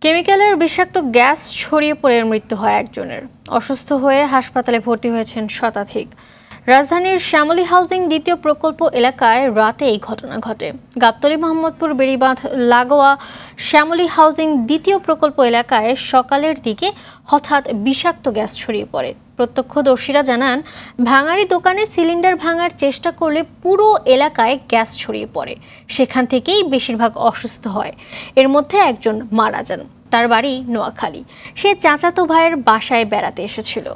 কেমিক্যালের বিষাক্ত গ্যাস ছড়িয়ে পড়ে মৃত্যু হয় একজনের। অসুস্থ হয়ে হাসপাতালে ভর্তি হয়েছেন শতাধিক। রাজধানীর শ্যামলী হাউজিং দ্বিতীয় প্রকল্প এলাকায় রাতে এই ঘটনা ঘটে। গাবতলী মোহাম্মদপুর বেড়িবাঁধ লাগোয়া শ্যামলী হাউজিং দ্বিতীয় প্রকল্প এলাকায় সকালের দিকে হঠাৎ বিষাক্ত গ্যাস ছড়িয়ে পড়ে। প্রত্যক্ষদর্শীরা জানান, ভাঙারি দোকানে সিলিন্ডার ভাঙার চেষ্টা করলে পুরো এলাকায় গ্যাস ছড়িয়ে পড়ে। সেখান থেকেই বেশিরভাগ অসুস্থ হয়। এর মধ্যে একজন মারা যান। তার বাড়ি নোয়াখালী। সে চাচাতো ভাইয়ের বাসায় বেড়াতে এসেছিল।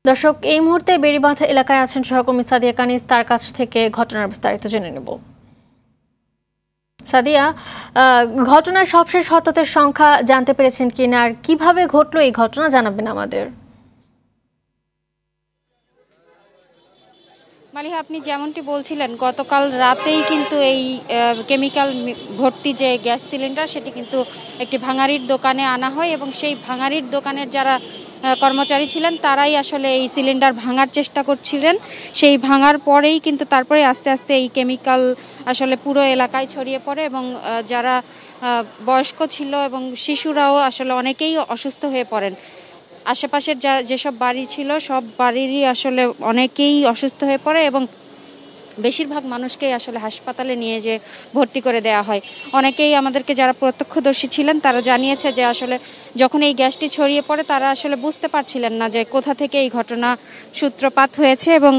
দর্শক, এই মুহূর্তে বেড়িবাঁধ এলাকায় আছেন সহকর্মী সাদিয়া কানিজ। তার কাছ থেকে ঘটনার বিস্তারিত জেনে নেব। সাদিয়া, ঘটনার সবশেষ হতাহতের সংখ্যা জানতে পেরেছেন কিনা, আর কিভাবে ঘটলো এই ঘটনা জানাবেন আমাদের। মালিহা, আপনি যেমনটি বলছিলেন, গতকাল রাতেই কিন্তু এই কেমিক্যাল ভর্তি যে গ্যাস সিলিন্ডার সেটি কিন্তু একটি ভাঙারির দোকানে আনা হয় এবং সেই ভাঙারির দোকানের যারা কর্মচারী ছিলেন তারাই আসলে এই সিলিন্ডার ভাঙার চেষ্টা করছিলেন। সেই ভাঙার পরেই কিন্তু তারপরে আস্তে আস্তে এই কেমিক্যাল আসলে পুরো এলাকায় ছড়িয়ে পড়ে এবং যারা বয়স্ক ছিল এবং শিশুরাও আসলে অনেকেই অসুস্থ হয়ে পড়েন। আশেপাশের যেসব বাড়ি ছিল সব বাড়িরই আসলে অনেকেই অসুস্থ হয়ে পড়ে এবং বেশিরভাগ মানুষকেই আসলে হাসপাতালে নিয়ে যে ভর্তি করে দেওয়া হয়। অনেকেই আমাদেরকে যারা প্রত্যক্ষদর্শী ছিলেন তারা জানিয়েছে যে আসলে যখন এই গ্যাসটি ছড়িয়ে পড়ে তারা আসলে বুঝতে পারছিলেন না যে কোথা থেকে এই ঘটনা সূত্রপাত হয়েছে এবং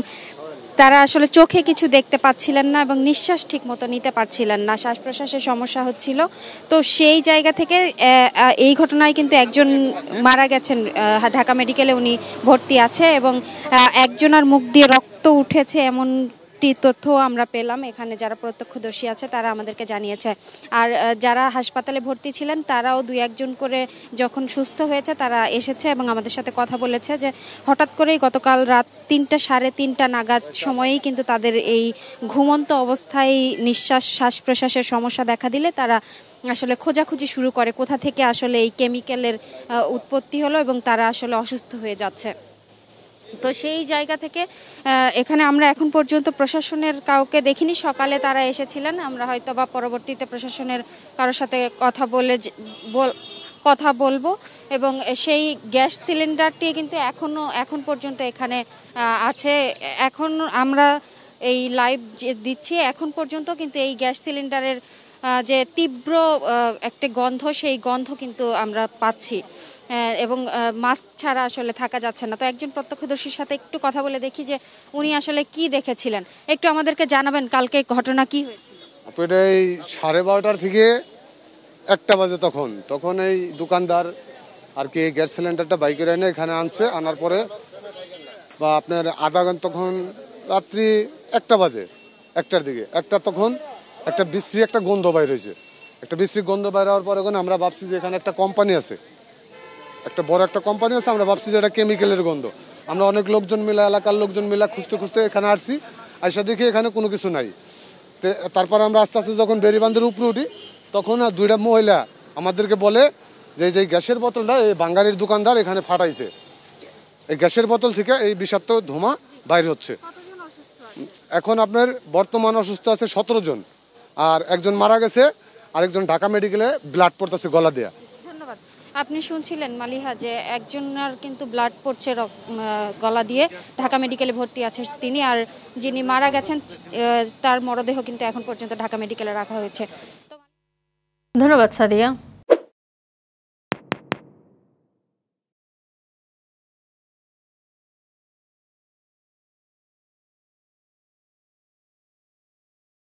তারা আসলে চোখে কিছু দেখতে পাচ্ছিলেন না এবং নিঃশ্বাস ঠিক মতো নিতে পারছিলেন না, শ্বাস প্রশ্বাসের সমস্যা হচ্ছিল। তো সেই জায়গা থেকে এই ঘটনায় কিন্তু একজন মারা গেছেন, ঢাকা মেডিকেলে উনি ভর্তি আছে এবং একজনের মুখ দিয়ে রক্ত উঠেছে এমন তথ্য আমরা পেলাম। এখানে যারা প্রত্যক্ষদর্শী আছে তারা আমাদেরকে জানিয়েছে। আর যারা হাসপাতালে ভর্তি ছিলেন তারাও দুই একজন করে যখন সুস্থ হয়েছে তারা এসেছে এবং আমাদের সাথে কথা বলেছে যে হঠাৎ করেই গতকাল রাত 3টা সাড়ে 3টা নাগাদ সময়েই কিন্তু তাদের এই ঘুমন্ত অবস্থায় শ্বাস প্রশ্বাসের সমস্যা দেখা দিলে তারা আসলে খোঁজাখুঁজি শুরু করে কোথা থেকে আসলে এই কেমিক্যালের উৎপত্তি হলো এবং তারা আসলে অসুস্থ হয়ে যাচ্ছে। তো সেই জায়গা থেকে এখানে আমরা এখন পর্যন্ত প্রশাসনের কাউকে দেখিনি। সকালে তারা এসেছিলেন, আমরা হয়তো বা পরবর্তীতে প্রশাসনের কারোর সাথে কথা বলবো এবং সেই গ্যাস সিলিন্ডারটি কিন্তু এখন পর্যন্ত এখানে আছে। এখন আমরা এই লাইভ দিচ্ছি, এখন পর্যন্ত কিন্তু এই গ্যাস সিলিন্ডারের যে তীব্র একটা গন্ধ, সেই গন্ধ কিন্তু আমরা পাচ্ছি এবং মাস্ক ছাড়া আসলে থাকা যাচ্ছে না। তো একজন প্রত্যক্ষদর্শীর সাথে একটু কথা বলে দেখি যে উনি আসলে কি দেখেছিলেন। একটু আমাদেরকে জানাবেন কালকে ঘটনা কি হয়েছিল। এই 12:30 থেকে 1টা বাজে তখন এই দোকানদার আর কি গ্যাস সিলিন্ডারটা বাইকের এনে এখানে আনছে। আনার পরে বা আপনার আধা ঘন্টা, তখন রাত্রি 1টা বাজে, 1টার দিকে তখন একটা বিশ্রী একটা গন্ধ বাইর হয়েছে। একটা বিশ্রী গন্ধ বাইর হওয়ার পরে আমরা ভাবছি যে এখানে একটা কোম্পানি আছে, একটা বড় একটা কোম্পানি আছে। আমরা ভাবছি যে এটা কেমিক্যালের গন্ধ। আমরা অনেক লোকজন মিলে, এলাকার লোকজন মিলে খুঁজতে এখানে আসছি। আইসা দেখি এখানে কোনো কিছু নাই। তারপর আমরা আস্তে আস্তে যখন বেড়িবাঁধের উপরে উঠি তখন 2টা মহিলা আমাদেরকে বলে যে এই গ্যাসের বোতলটা এই বাঙালির দোকানদার এখানে ফাটাইছে। এই গ্যাসের বোতল থেকে এই বিষাক্ত ধোঁয়া বাইর হচ্ছে। এখন আপনার বর্তমান অসুস্থ আছে 17 জন, আর একজন মারা গেছে, আরেকজন ঢাকা মেডিকেলে ব্লাড পড়তেছে গলা দেয়া। ধন্যবাদ। আপনি শুনছিলেন মালিহা যে একজনের কিন্তু ব্লাড পড়ছে গলা দিয়ে, ঢাকা মেডিকেলে ভর্তি আছে তিনি, আর যিনি মারা গেছেন তার মরদেহ কিন্তু এখন পর্যন্ত ঢাকা মেডিকেলে রাখা হয়েছে। ধন্যবাদ সাদিয়া।